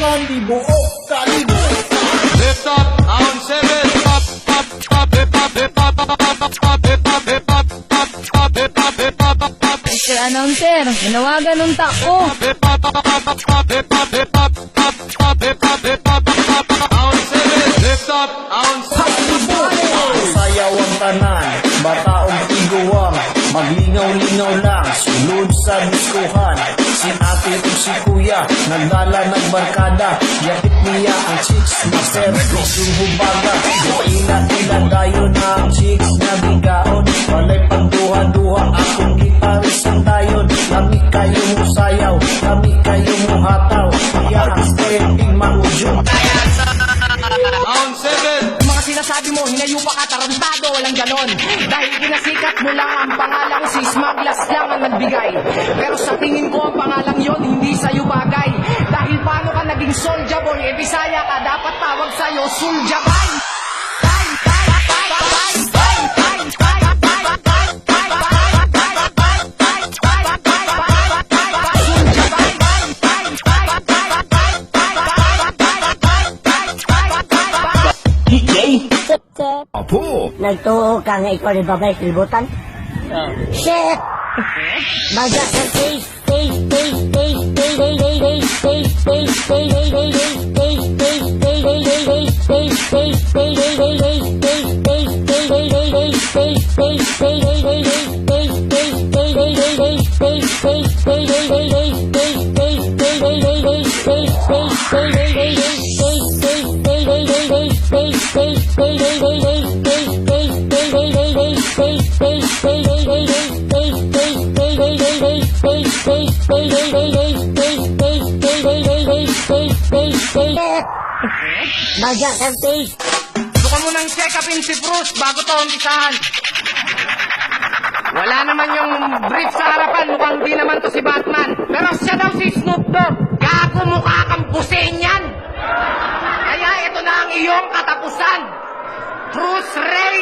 yan, di buo kalimutan. Lift up, on 7, pop, pop, pop, hip hop, hip hop, pop, pop, pop, hip hop, hip hop, pop, pop, hip hop, hip hop, pop, pop. Mr. Announcer, manawagan ng tako. Hip hop, pop, pop, pop, pop, hip hop, hip hop, pop, pop, hip hop, hip hop, pop, pop, on 7, lift up, on 7. Sayaw ang tanan, bataong tiguang, maglingaw-lingaw lang, sulod sa diskuhan. Si ate o si kuya, nagdala ng barkada, yakit niya ang chicks na service yung hubaga. Ila-ila dayo na ang chicks na bigaon, walay pagduha-duha akong gitaris ang dayon. Kami kayo mo sayaw, kami kayo mo hataw, kaya ang stepping maudyo. On 7. Mga sinasabi mo, hinayo pa ka, tarantado, walang ganon. Dahil pinasikat mo lang ang pangalang si Smaglas lang ang nagbigay. Pero sa tingin ko ang pangalang yon hindi sa'yo bagay. Dahil paano ka naging Soulja Boy, eh Bisaya ka, dapat tawag sa'yo Soulja Boy. Apo! Nagtuo ka nga ikaw ni babay kilibutan? Shit! Baga sa face, face, face, face, face, face, face, face, Baga sa face. Suka mo ng check-upin si Bruce bago to umpisahan. Wala naman yung brief sa harapan, mukhang di naman to si Batman. Pero siya daw si Snoop Dogg. Gago, mukha kang busin yan. Kaya ito na ang iyong katapusan. Bruce Ray